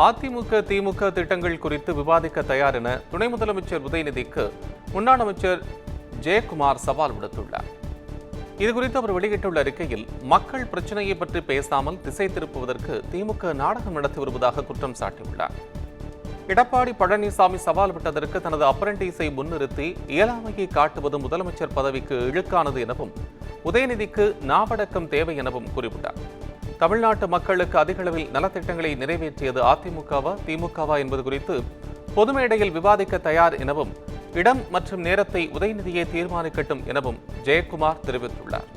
அதிமுக திமுக திட்டங்கள் குறித்து விவாதிக்க தயார் என துணை முதலமைச்சர் உதயநிதிக்கு முன்னாள் அமைச்சர் ஜெயக்குமார் சவால் விடுத்துள்ளார். இதுகுறித்து அவர் வெளியிட்டுள்ள அறிக்கையில், மக்கள் பிரச்சனையை பற்றி பேசாமல் திசை திருப்புவதற்கு திமுக நாடகம் நடத்தி வருவதாக குற்றம் சாட்டியுள்ளார். எடப்பாடி பழனிசாமி சவால் விட்டதற்கு தனது அப்ரண்டிஸை முன்னிறுத்தி இயலாமையை காட்டுவது முதலமைச்சர் பதவிக்கு இழுக்கானது எனவும் உதயநிதிக்கு நாவடக்கம் தேவை எனவும் குறிப்பிட்டார். தமிழ்நாட்டு மக்களுக்கு அதிகளவில் நலத்திட்டங்களை நிறைவேற்றியது அதிமுகவா திமுகவா என்பது குறித்து பொது மேடையில் விவாதிக்க தயார் எனவும் இடம் மற்றும் நேரத்தை உதயநிதியை தீர்மானிக்கட்டும் எனவும் ஜெயக்குமார் தெரிவித்துள்ளார்.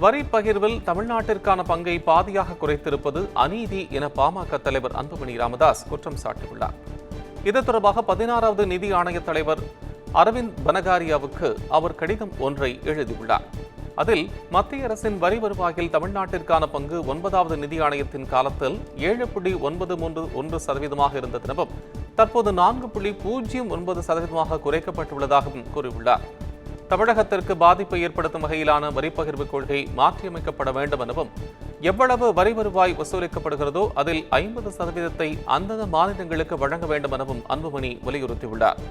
வரி பகிர்வில் தமிழ்நாட்டிற்கான பங்கை பாதியாக குறைத்திருப்பது அநீதி என பாமக தலைவர் அன்புமணி ராமதாஸ் குற்றம் சாட்டியுள்ளார். இது தொடர்பாக 16வது நிதி ஆணைய தலைவர் அரவிந்த் பனகாரியாவுக்கு அவர் கடிதம் ஒன்றை எழுதியுள்ளார். அதில் மத்திய அரசின் வரி வருவாயில் தமிழ்நாட்டிற்கான பங்கு 9வது நிதி ஆணையத்தின் காலத்தில் 7.931% இருந்தது எனவும் தற்போது 4.09% குறைக்கப்பட்டுள்ளதாகவும் கூறியுள்ளார். தமிழகத்திற்கு பாதிப்பை ஏற்படுத்தும் வகையிலான வரிப்பகிர்வு கொள்கை மாற்றியமைக்கப்பட வேண்டும் எனவும் எவ்வளவு வரி வருவாய் வசூலிக்கப்படுகிறதோ அதில் 50% அந்தந்த மாநிலங்களுக்கு வழங்க வேண்டும் எனவும் அன்புமணி வலியுறுத்தியுள்ளார்.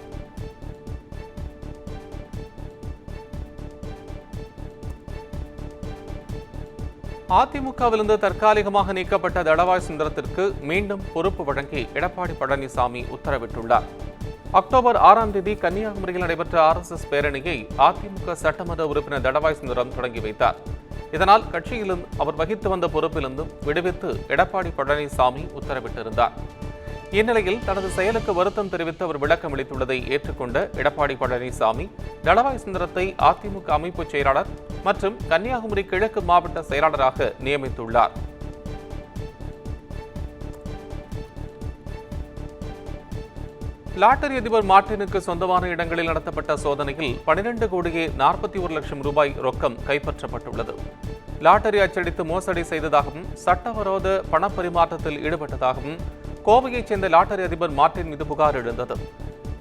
அதிமுகவிலிருந்து தற்காலிகமாக நீக்கப்பட்ட தளவாய் சுந்தரத்திற்கு மீண்டும் பொறுப்பு வழங்கி எடப்பாடி பழனிசாமி உத்தரவிட்டுள்ளார். அக்டோபர் 6ஆம் தேதி கன்னியாகுமரியில் நடைபெற்ற RSS பேரணியை அதிமுக சட்டமன்ற உறுப்பினர் தளவாய் சுந்தரம் தொடங்கி வைத்தார். இதனால் கட்சியிலும் அவர் வகித்து வந்த பொறுப்பிலிருந்தும் விடுவித்து எடப்பாடி பழனிசாமி உத்தரவிட்டிருந்தார். இந்நிலையில் தனது செயலுக்கு வருத்தம் தெரிவித்து அவர் விளக்கம் அளித்துள்ளதை ஏற்றுக்கொண்ட எடப்பாடி பழனிசாமி தளவாய் சுந்தரத்தை அதிமுக அமைப்பு செயலாளர் மற்றும் கன்னியாகுமரி கிழக்கு மாவட்ட செயலாளராக நியமித்துள்ளார். லாட்டரி அதிபர் மார்டினுக்கு சொந்தமான இடங்களில் நடத்தப்பட்ட சோதனையில் 12,41,00,000 ரூபாய் ரொக்கம் கைப்பற்றப்பட்டுள்ளது. லாட்டரி அச்சடித்து மோசடி செய்ததாகவும் சட்டவிரோத பணப்பரிமாற்றத்தில் ஈடுபட்டதாகவும் கோவையைச் சேர்ந்த லாட்டரி அதிபர் மார்டின் மீது புகார் எழுந்தது.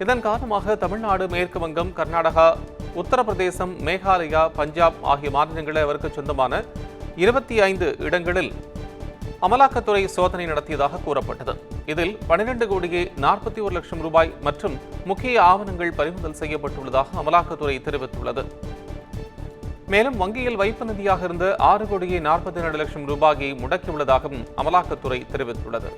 இதன் காரணமாக தமிழ்நாடு, மேற்கு வங்கம், கர்நாடகா, உத்தரப்பிரதேசம், மேகாலயா, பஞ்சாப் ஆகிய மாநிலங்களில் அவருக்கு சொந்தமான 25 இடங்களில் அமலாக்கத்துறை சோதனை நடத்தியதாக கூறப்பட்டது. இதில் 12,41,00,000 ரூபாய் மற்றும் முக்கிய ஆவணங்கள் பறிமுதல் செய்யப்பட்டுள்ளதாக அமலாக்கத்துறை தெரிவித்துள்ளது. மேலும் வங்கியில் வைப்பு நிதியாக இருந்த 6,42,00,000 ரூபாயை முடக்கியுள்ளதாகவும் அமலாக்கத்துறை தெரிவித்துள்ளது.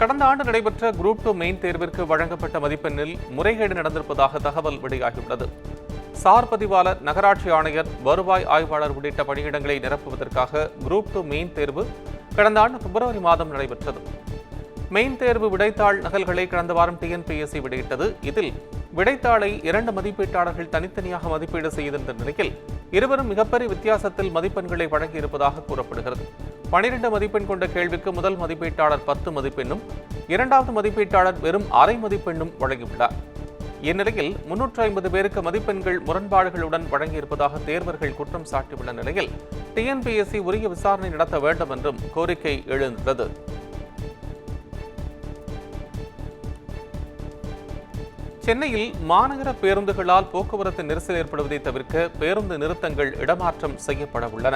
கடந்த ஆண்டு நடைபெற்ற குரூப் 2 மெயின் தேர்விற்கு வழங்கப்பட்ட மதிப்பெண்ணில் முறைகேடு நடந்திருப்பதாக தகவல் வெளியாகியுள்ளது. சார் பதிவாளர், நகராட்சி ஆணையர், வருவாய் ஆய்வாளர் உள்ளிட்ட பணியிடங்களை நிரப்புவதற்காக குரூப் 2 மெயின் தேர்வு கடந்த ஆண்டு பிப்ரவரி மாதம் நடைபெற்றது. மெயின் தேர்வு விடைத்தாள் நகல்களை கடந்த வாரம் TNPSC வெளியிட்டது. இதில் விடைத்தாளை 2 மதிப்பீட்டாளர்கள் தனித்தனியாக மதிப்பீடு செய்திருந்த நிலையில் இருவரும் மிகப்பெரிய வித்தியாசத்தில் மதிப்பெண்களை வழங்கியிருப்பதாக கூறப்படுகிறது. 12 மதிப்பெண் கொண்ட கேள்விக்கு முதல் மதிப்பீட்டாளர் 10 மதிப்பெண்ணும், இரண்டாவது மதிப்பீட்டாளர் வெறும் அரை மதிப்பெண்ணும் வழங்கியுள்ளார். இந்நிலையில் 350 பேருக்கு மதிப்பெண்கள் முரண்பாடுகளுடன் வழங்கியிருப்பதாக தேர்வர்கள் குற்றம் சாட்டியுள்ள நிலையில் TNPSC உரிய விசாரணை நடத்த வேண்டும் என்றும் கோரிக்கை எழுந்துள்ளது. சென்னையில் மாநகர பேருந்துகளால் போக்குவரத்து நெரிசல் ஏற்படுவதை தவிர்க்க பேருந்து நிறுத்தங்கள் இடமாற்றம் செய்யப்பட உள்ளன.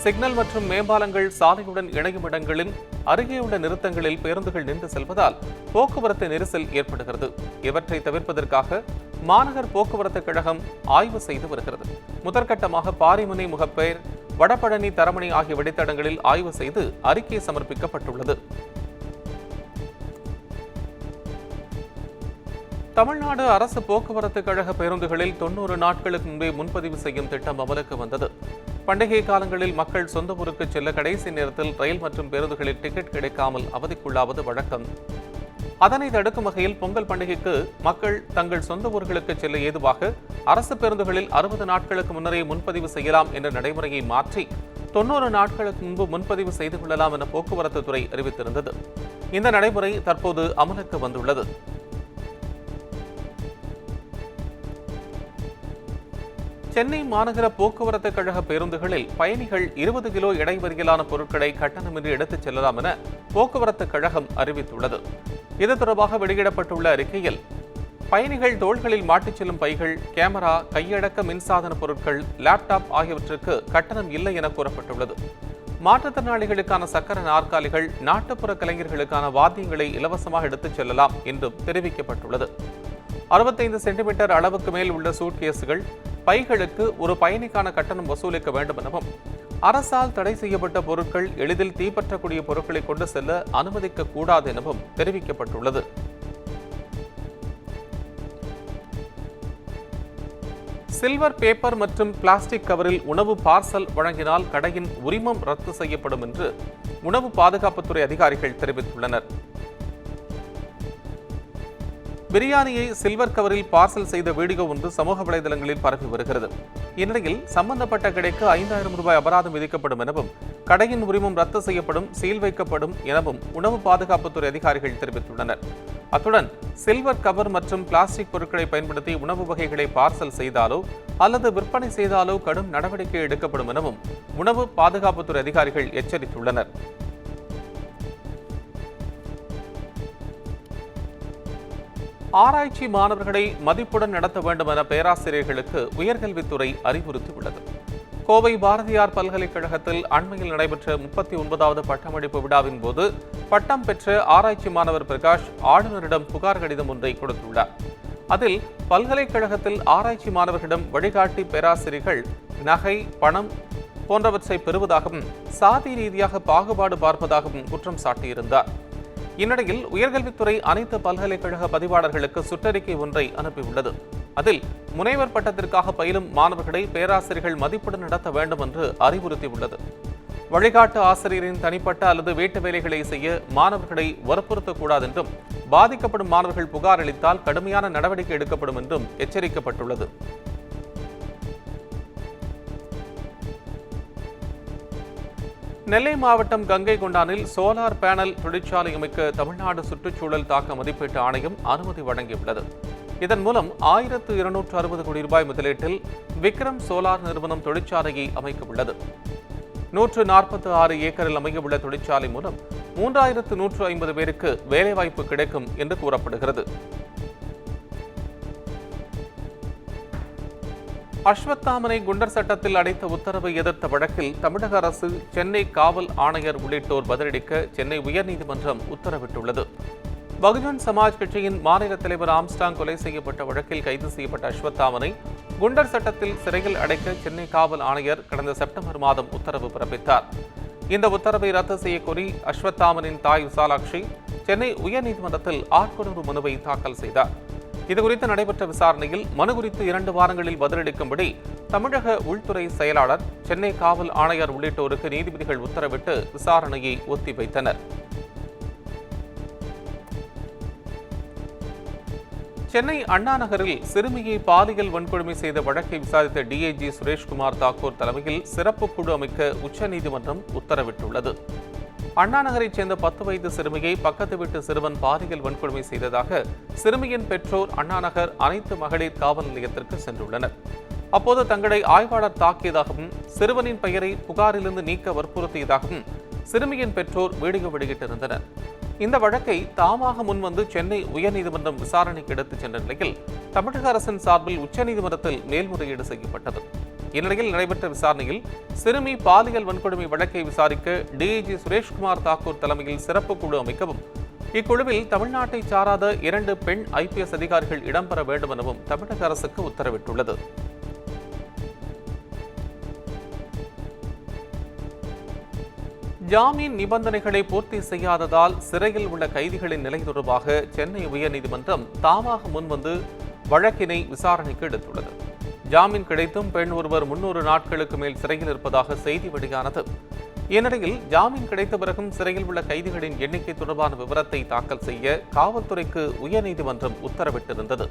சிக்னல் மற்றும் மேம்பாலங்கள் சாலையுடன் இணையும் இடங்களின் அருகே உள்ள நிறுத்தங்களில் பேருந்துகள் நின்று செல்வதால் போக்குவரத்து நெரிசல் ஏற்படுகிறது. இவற்றை தவிர்ப்பதற்காக மாநகர் போக்குவரத்து கழகம் ஆய்வு செய்து வருகிறது. முதற்கட்டமாக பாரிமுனை, முகப்பேர், வடபழனி, தரமணி ஆகிய வழித்தடங்களில் ஆய்வு செய்து அறிக்கை சமர்ப்பிக்கப்பட்டுள்ளது. தமிழ்நாடு அரசு போக்குவரத்து கழக பேருந்துகளில் 90 நாட்களுக்கு முன்பே முன்பதிவு செய்யும் திட்டம் அமலுக்கு வந்தது. பண்டிகை காலங்களில் மக்கள் சொந்த ஊருக்கு செல்ல கடைசி நேரத்தில் ரயில் மற்றும் பேருந்துகளில் டிக்கெட் கிடைக்காமல் அவதிக்குள்ளாவது வழக்கம். அதனை தடுக்கும் வகையில் பொங்கல் பண்டிகைக்கு மக்கள் தங்கள் சொந்த ஊர்களுக்கு செல்ல ஏதுவாக அரசு பேருந்துகளில் 60 நாட்களுக்கு முன்னரே முன்பதிவு செய்யலாம் என்ற நடைமுறையை மாற்றி 90 நாட்களுக்கு முன்பு முன்பதிவு செய்து கொள்ளலாம் என போக்குவரத்து துறை அறிவித்திருந்தது. இந்த நடைமுறை தற்போது அமலுக்கு வந்துள்ளது. சென்னை மாநகர போக்குவரத்து கழக பேருந்துகளில் பயணிகள் 20 கிலோ எடை வரையிலான பொருட்களை கட்டணமின்றி எடுத்துச் செல்லலாம் என போக்குவரத்து கழகம் அறிவித்துள்ளது. இது தொடர்பாக வெளியிடப்பட்டுள்ள அறிக்கையில், பயணிகள் தோள்களில் மாட்டிச் செல்லும் பைகள், கேமரா, கையடக்க மின்சாதன பொருட்கள், லேப்டாப் ஆகியவற்றுக்கு கட்டணம் இல்லை என கூறப்பட்டுள்ளது. மாற்றுத்திறனாளிகளுக்கான சக்கர நாற்காலிகள், நாட்டுப்புற கலைஞர்களுக்கான வாத்தியங்களை இலவசமாக எடுத்துச் செல்லலாம் என்றும் தெரிவிக்கப்பட்டுள்ளது. 65 சென்டிமீட்டர் அளவுக்கு மேல் உள்ள சூட்கேஸுகள், பைகளுக்கு ஒரு பயணிக்கான கட்டணம் வசூலிக்க வேண்டும் எனவும், அரசால் தடை செய்யப்பட்ட பொருட்கள், எளிதில் தீப்பற்றக்கூடிய பொருட்களை கொண்டு செல்ல அனுமதிக்க கூடாது எனவும் தெரிவிக்கப்பட்டுள்ளது. சில்வர் பேப்பர் மற்றும் பிளாஸ்டிக் கவரில் உணவு பார்சல் வழங்கினால் கடையின் உரிமம் ரத்து செய்யப்படும் என்று உணவு பாதுகாப்புத்துறை அதிகாரிகள் தெரிவித்துள்ளனர். பிரியாணியை சில்வர் கவரில் பார்சல் செய்த வீடியோ ஒன்று சமூக வலைதளங்களில் பரவி வருகிறது. இந்நிலையில் சம்பந்தப்பட்ட கடைக்கு 5000 ரூபாய் அபராதம் விதிக்கப்படும் எனவும், கடையின் உரிமம் ரத்து செய்யப்படும், சீல் வைக்கப்படும் எனவும் உணவு பாதுகாப்புத்துறை அதிகாரிகள் தெரிவித்துள்ளனர். அத்துடன் சில்வர் கவர் மற்றும் பிளாஸ்டிக் பொருட்களை பயன்படுத்தி உணவு வகைகளை பார்சல் செய்தாலோ அல்லது விற்பனை செய்தாலோ கடும் நடவடிக்கை எடுக்கப்படும் எனவும் உணவு பாதுகாப்புத்துறை அதிகாரிகள் எச்சரித்துள்ளனர். ஆராய்ச்சி மாணவர்களை மதிப்புடன் நடத்த வேண்டும் என பேராசிரியர்களுக்கு உயர்கல்வித்துறை அறிவுறுத்தியுள்ளது. கோவை பாரதியார் பல்கலைக்கழகத்தில் அண்மையில் நடைபெற்ற 39வது பட்டமளிப்பு விழாவின் போது பட்டம் பெற்ற ஆராய்ச்சி மாணவர் பிரகாஷ் ஆளுநரிடம் புகார் கடிதம் ஒன்றை கொடுத்துள்ளார். அதில் பல்கலைக்கழகத்தில் ஆராய்ச்சி மாணவர்களிடம் வழிகாட்டி பேராசிரியர்கள் நகை, பணம் போன்றவற்றை பெறுவதாகவும், சாதி ரீதியாக பாகுபாடு பார்ப்பதாகவும் குற்றம் சாட்டியிருந்தார். இந்நிலையில் உயர்கல்வித்துறை அனைத்து பல்கலைக்கழக பதிவாளர்களுக்கு சுற்றறிக்கை ஒன்றை அனுப்பியுள்ளது. அதில் முனைவர் பட்டத்திற்காக பயிலும் மாணவர்களை பேராசிரியர்கள் மதிப்புடன் நடத்த வேண்டும் என்று அறிவுறுத்தியுள்ளது. வழிகாட்டு ஆசிரியரின் தனிப்பட்ட அல்லது வீட்டு வேலைகளை செய்ய மாணவர்களை வற்புறுத்தக்கூடாது என்றும், பாதிக்கப்படும் மாணவர்கள் புகார் அளித்தால் கடுமையான நடவடிக்கை எடுக்கப்படும் என்றும் எச்சரிக்கப்பட்டுள்ளது. நெல்லை மாவட்டம் கங்கை கொண்டானில் சோலார் பேனல் தொழிற்சாலை அமைக்க தமிழ்நாடு சுற்றுச்சூழல் தாக்க மதிப்பீட்டு ஆணையம் அனுமதி வழங்கியுள்ளது. இதன் மூலம் 1260 கோடி ரூபாய் முதலீட்டில் விக்ரம் சோலார் நிறுவனம் தொழிற்சாலையை அமைக்க உள்ளது. 146 ஏக்கரில் அமையவுள்ள தொழிற்சாலை மூலம் 3150 பேருக்கு வேலைவாய்ப்பு கிடைக்கும் என்று கூறப்படுகிறது. அஸ்வத்தாமனை குண்டர் சட்டத்தில் அடைத்த உத்தரவை எதிர்த்த வழக்கில் தமிழக அரசு, சென்னை காவல் ஆணையர் உள்ளிட்டோர் பதிலளிக்க சென்னை உயர்நீதிமன்றம் உத்தரவிட்டுள்ளது. பகுஜன் சமாஜ் கட்சியின் மாநில தலைவர் ஆம்ஸ்டாங் கொலை செய்யப்பட்ட வழக்கில் கைது செய்யப்பட்ட அஸ்வத்தாமனை குண்டர் சட்டத்தில் சிறையில் அடைக்க சென்னை காவல் ஆணையர் கடந்த செப்டம்பர் மாதம் உத்தரவு பிறப்பித்தார். இந்த உத்தரவை ரத்து செய்யக்கோரி அஸ்வத்தாமனின் தாய் விசாலாட்சி சென்னை உயர்நீதிமன்றத்தில் ஆட்கொணர்வு மனுவை தாக்கல் செய்தார். இதுகுறித்து நடைபெற்ற விசாரணையில் மனு குறித்து 2 வாரங்களில் பதிலளிக்கும்படி தமிழக உள்துறை செயலாளர், சென்னை காவல் ஆணையர் உள்ளிட்டோருக்கு நீதிபதிகள் உத்தரவிட்டு விசாரணையை ஒத்திவைத்தனர். சென்னை அண்ணா நகரில் சிறுமியை பாலியல் வன்கொடுமை செய்த வழக்கை விசாரித்த டிஐஜி சுரேஷ்குமார் தாக்கூர் தலைமையில் சிறப்பு குழு அமைக்க உச்சநீதிமன்றம் உத்தரவிட்டுள்ளது. அண்ணா நகரைச் சேர்ந்த 10 வயது சிறுமியை பக்கத்து வீட்டு சிறுவன் பாலியல் வன்கொடுமை செய்ததாக சிறுமியின் பெற்றோர் அண்ணா நகர் அனைத்து மகளிர் காவல் நிலையத்திற்கு சென்றுள்ளனர். அப்போது தங்களை ஆய்வாளர் தாக்கியதாகவும், சிறுவனின் பெயரை புகாரிலிருந்து நீக்க வற்புறுத்தியதாகவும் சிறுமியின் பெற்றோர் வீடியோ வெளியிட்டிருந்தனர். இந்த வழக்கை தாமாக முன்வந்து சென்னை உயர்நீதிமன்றம் விசாரணைக்கு எடுத்துச் சென்ற நிலையில் தமிழக அரசின் சார்பில் உச்சநீதிமன்றத்தில் மேல்முறையீடு செய்யப்பட்டது. இந்நிலையில் நடைபெற்ற விசாரணையில் சிறுமி பாலியல் வன்கொடுமை வழக்கை விசாரிக்க டிஐஜி சுரேஷ்குமார் தாக்கூர் தலைமையில் சிறப்பு குழு அமைக்கவும், இக்குழுவில் தமிழ்நாட்டை சாராத 2 பெண் ஐபிஎஸ் அதிகாரிகள் இடம்பெற வேண்டும் எனவும் தமிழக அரசுக்கு உத்தரவிட்டுள்ளது. ஜாமீன் நிபந்தனைகளை பூர்த்தி செய்யாததால் சிறையில் உள்ள கைதிகளின் நிலை தொடர்பாக சென்னை உயர்நீதிமன்றம் தாமாக முன்வந்து வழக்கினை விசாரணைக்கு எடுத்துள்ளது. ஜாமீன் கிடைத்தும் பெண் ஒருவர் 300 நாட்களுக்கு மேல் சிறையில் இருப்பதாக செய்தி வெளியானது. இந்நிலையில் ஜாமீன் கிடைத்த பிறகும் சிறையில் உள்ள கைதிகளின் எண்ணிக்கை தொடர்பான விவரத்தை தாக்கல் செய்ய காவல்துறைக்கு உயர்நீதிமன்றம் உத்தரவிட்டிருந்தது.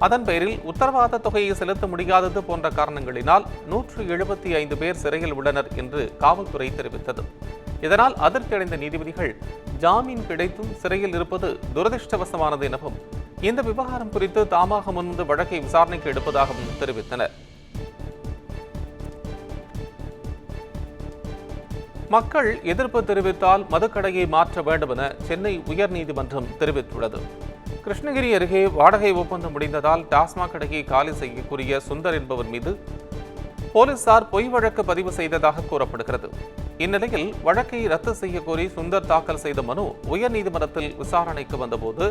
அதன் பெயரில் உத்தரவாத தொகையை செலுத்த முடியாதது போன்ற காரணங்களினால் 175 பேர் சிறையில் உள்ளனர் என்று காவல்துறை தெரிவித்தது. இதனால் அதிர்ச்சியடைந்த நீதிபதிகள் ஜாமீன் கிடைத்தும் சிறையில் இருப்பது துரதிருஷ்டவசமானது எனவும், இந்த விவகாரம் குறித்து தாமாக முன்வந்து வழக்கை விசாரணைக்கு எடுப்பதாகவும் தெரிவித்தனர். மக்கள் எதிர்ப்பு தெரிவித்தால் மதுக்கடையை மாற்ற வேண்டும் என சென்னை உயர்நீதிமன்றம் தெரிவித்துள்ளது. கிருஷ்ணகிரி அருகே வாடகை ஒப்பந்தம் முடிந்ததால் டாஸ்மாக் கடையை காலி செய்ய கூறிய சுந்தர் என்பவர் மீது போலீசார் பொய் வழக்கு பதிவு செய்ததாக கூறப்படுகிறது. இந்நிலையில் வழக்கை ரத்து செய்ய கோரி சுந்தர் தாக்கல் செய்த மனு உயர்நீதிமன்றத்தில் விசாரணைக்கு வந்தபோது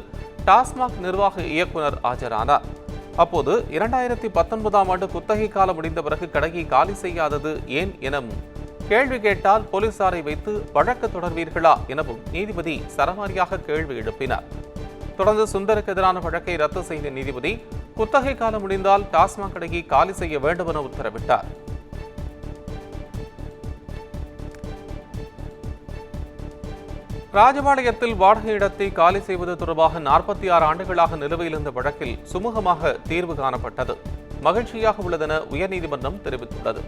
டாஸ்மாக் நிர்வாக இயக்குநர் ஆஜரானார். அப்போது 2019ஆம் ஆண்டு குத்தகை காலம் முடிந்த பிறகு கடையை காலி செய்யாதது ஏன் எனவும், கேள்வி கேட்டால் போலீசாரை வைத்து வழக்கு தொடர்வீர்களா எனவும் நீதிபதி சரமாரியாக கேள்வி எழுப்பினார். தொடர்ந்து சுந்தருக்கு எதிரான வழக்கை ரத்து செய்த நீதிபதி குத்தகை காலம் முடிந்தால் டாஸ்மாக் கடையை காலி செய்ய வேண்டும் என உத்தரவிட்டார். ராஜபாளையத்தில் வாடகை இடத்தை காலி செய்வது தொடர்பாக 46 ஆண்டுகளாக நிலுவையில் இருந்த வழக்கில் சுமூகமாக தீர்வு காணப்பட்டது. மகிழ்ச்சியாக உள்ளதென உயர்நீதிமன்றம் தெரிவித்துள்ளது.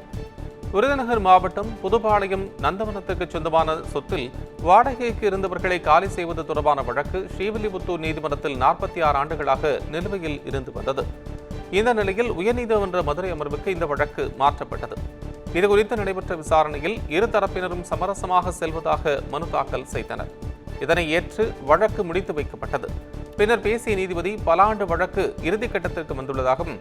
விருதுநகர் மாவட்டம் புதுப்பாளையம் நந்தவனத்துக்கு சொந்தமான சொத்தில் வாடகைக்கு இருந்தவர்களை காலி செய்வது தொடர்பான வழக்கு ஸ்ரீவில்லிபுத்தூர் நீதிமன்றத்தில் 46 ஆண்டுகளாக நிலுவையில் இருந்து வந்தது. இந்த நிலையில் உயர்நீதிமன்ற மதுரை அமர்வுக்கு இந்த வழக்கு மாற்றப்பட்டது. இதுகுறித்து நடைபெற்ற விசாரணையில் இரு தரப்பினரும் சமரசமாக செல்வதாக மனு தாக்கல் செய்தனர். இதனை ஏற்று வழக்கு முடித்து வைக்கப்பட்டது. பின்னர் பேசிய நீதிபதி பல ஆண்டு வழக்கு இறுதிக்கட்டத்திற்கு வந்துள்ளதாகவும்,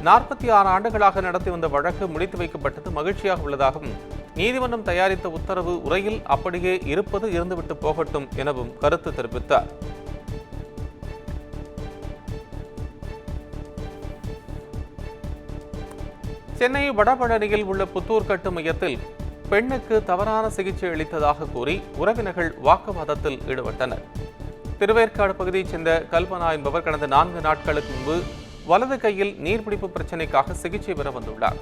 46 ஆண்டுகளாக நடத்தி வந்த வழக்கு முடித்து வைக்கப்பட்டது மகிழ்ச்சியாக உள்ளதாகவும், நீதிமன்றம் தயாரித்த உத்தரவு உரையில் அப்படியே இருப்பது இருந்துவிட்டு போகட்டும் எனவும் கருத்து தெரிவித்தார். சென்னை வடபழனியில் உள்ள புத்தூர் கட்டு மையத்தில் பெண்ணுக்கு தவறான சிகிச்சை அளித்ததாக கூறி உறவினர்கள் வாக்குவாதத்தில் ஈடுபட்டனர். திருவேற்காடு பகுதியைச் சேர்ந்த கல்பனா என்பவர் கடந்த 4 நாட்களுக்கு முன்பு வலது கையில் நீர்பிடிப்பு பிரச்சினைக்காக சிகிச்சை பெற வந்துள்ளார்.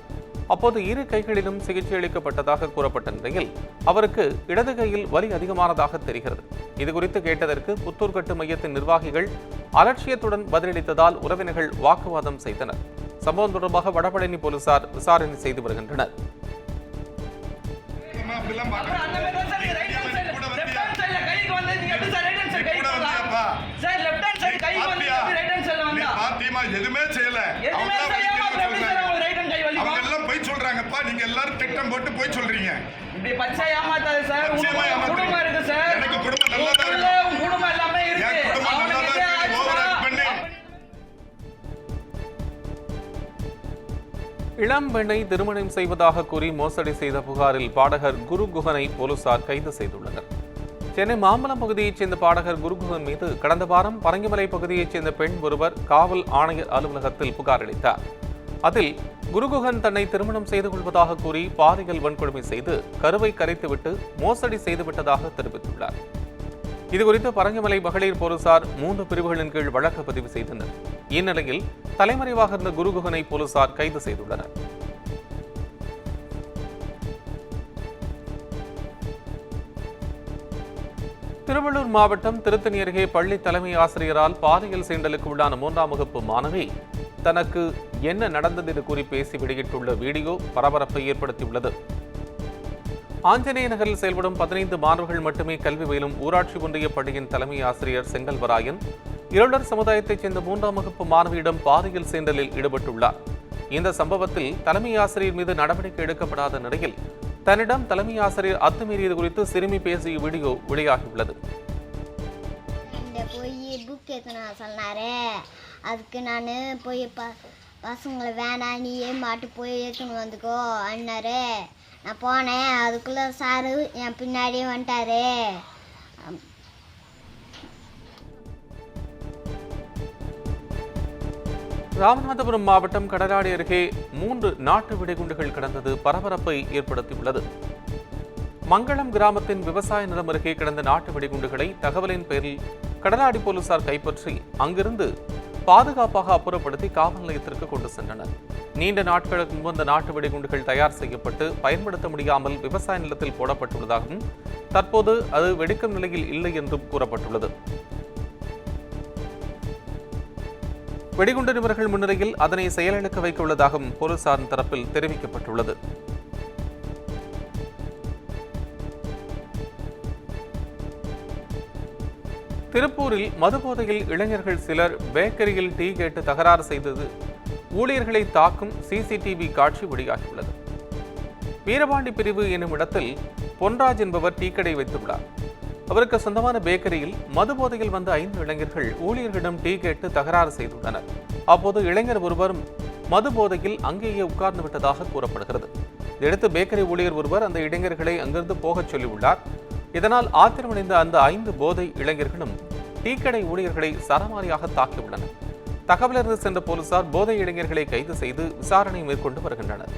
அப்போது இரு கைகளிலும் சிகிச்சை அளிக்கப்பட்டதாக கூறப்பட்ட நிலையில் அவருக்கு இடது கையில் வலி அதிகமானதாக தெரிகிறது. இதுகுறித்து கேட்டதற்கு புத்தூர் கட்டு மையத்தின் நிர்வாகிகள் அலட்சியத்துடன் பதிலளித்ததால் உறவினர்கள் வாக்குவாதம் செய்தனர். சம்பவம் தொடர்பாக வடபழனி போலீசார் விசாரணை செய்து வருகின்றனர். எதுவுமே செய்யல, அவங்க எல்லாம் போய் சொல்றாங்கப்பா. நீங்க எல்லாரும் திட்டம் போட்டு போய் சொல்றீங்க. இப்படி பச்சை ஏமாத்தாது சார். குடும்பம் இருக்கு சார். எனக்கு குடும்பம் நல்லா தான் இருக்கு. குடும்பம் எல்லாமே இருக்கு. குடும்பம் நல்லா தான் இருக்கு. ஓவர் ஆக்ட் பண்ணி இளம் பெண்ணை திருமணம் செய்வதாக கூறி மோசடி செய்த புகாரில் பாடகர் குருகுகனை போலீசார் கைது செய்துள்ளனர். சென்னை மாம்பலம் பகுதியைச் சேர்ந்த பாடகர் குருகுகன் மீது கடந்த வாரம் பரங்கிமலை பகுதியைச் சேர்ந்த பெண் ஒருவர் காவல் ஆணையர் அலுவலகத்தில் புகார் அளித்தார். அதில் குருகுகன் தன்னை திருமணம் செய்து கொள்வதாக கூறி பாலியல் வன்கொடுமை செய்து கருவை கரைத்துவிட்டு மோசடி செய்துவிட்டதாக தெரிவித்துள்ளார். இதுகுறித்து பரங்கிமலை மகளிர் போலீசார் 3 பிரிவுகளின் கீழ் வழக்கு பதிவு செய்தனர். இந்நிலையில் தலைமறைவாக இருந்த குருகுகனை போலீசார் கைது செய்துள்ளனர். திருவள்ளூர் மாவட்டம் திருத்தணி அருகே பள்ளி தலைமை ஆசிரியரால் பாலியல் சீண்டலுக்கு உள்ளான 3ஆம் வகுப்பு மாணவி தனக்கு என்ன நடந்தது என்று கூறி பேசி வெளியிட்டுள்ள வீடியோ பரபரப்பை ஏற்படுத்தியுள்ளது. ஆஞ்சநேய நகரில் செயல்படும் 15 மாணவர்கள் மட்டுமே கல்வி பயிலும் ஊராட்சி ஒன்றிய பள்ளியின் தலைமை ஆசிரியர் செங்கல்வராயன் இருளர் சமுதாயத்தைச் சேர்ந்த 3ஆம் வகுப்பு மாணவியிடம் பாலியல் சீண்டலில் ஈடுபட்டுள்ளார். இந்த சம்பவத்தில் தலைமை ஆசிரியர் மீது நடவடிக்கை எடுக்கப்படாத நிலையில் தன்னிடம் தலைமை ஆசிரியர் அத்துமீறியது குறித்து சிறுமி பேசிய வீடியோ வெளியாகியுள்ளது. அதுக்கு நான் போய் பசங்களை வேணாம் நீயே மாட்டு போய் ஏற்றுன்னு வந்துக்கோ அண்ணாரு. நான் போனேன், அதுக்குள்ளே சாரு என் பின்னாடியே வந்துட்டாரு. ராமநாதபுரம் மாவட்டம் கடலாடி அருகே 3 நாட்டு வெடிகுண்டுகள் கடந்தது பரபரப்பை ஏற்படுத்தியுள்ளது. மங்களம் கிராமத்தின் விவசாய நிலம் அருகே கிடந்த நாட்டு வெடிகுண்டுகளை தகவலின் பேரில் கடலாடி போலீசார் கைப்பற்றி அங்கிருந்து பாதுகாப்பாக அப்புறப்படுத்தி காவல் நிலையத்திற்கு கொண்டு சென்றனர். நீண்ட நாட்களுக்கு முன்பு அந்த நாட்டு வெடிகுண்டுகள் தயார் செய்யப்பட்டு பயன்படுத்த முடியாமல் விவசாய நிலத்தில் போடப்பட்டுள்ளதாகவும் தற்போது அது வெடிக்கும் நிலையில் இல்லை என்றும் கூறப்பட்டுள்ளது. வெடிகுண்டு நிபுணர்கள் முன்னிலையில் அதனை செயலிழக்க வைக்க உள்ளதாகவும் போலீசாரின் தரப்பில் தெரிவிக்கப்பட்டுள்ளது. திருப்பூரில் மதுபோதையில் இளைஞர்கள் சிலர் பேக்கரியில் டீ கேட்டு தகராறு செய்தது ஊழியர்களை தாக்கும் சிசிடிவி காட்சி வெளியாகியுள்ளது. வீரபாண்டி பிரிவு என்னும் இடத்தில் பொன்ராஜ் என்பவர் டீ கடை வைத்துள்ளார். அவருக்கு சொந்தமான பேக்கரியில் மது போதையில் வந்த 5 இளைஞர்கள் ஊழியர்களிடம் டீ கேட்டு தகராறு செய்துள்ளனர். அப்போது இளைஞர் ஒருவர் மது போதையில் அங்கேயே உட்கார்ந்து விட்டதாக கூறப்படுகிறது. இதையடுத்து பேக்கரி ஊழியர் ஒருவர் அந்த இளைஞர்களை அங்கிருந்து போகச் சொல்லியுள்ளார். இதனால் ஆத்திரமடைந்த அந்த 5 போதை இளைஞர்களும் டீ கடை ஊழியர்களை சரமாரியாக தாக்கியுள்ளனர். தகவலறிந்து சென்ற போலீசார் போதை இளைஞர்களை கைது செய்து விசாரணை மேற்கொண்டு வருகின்றனர்.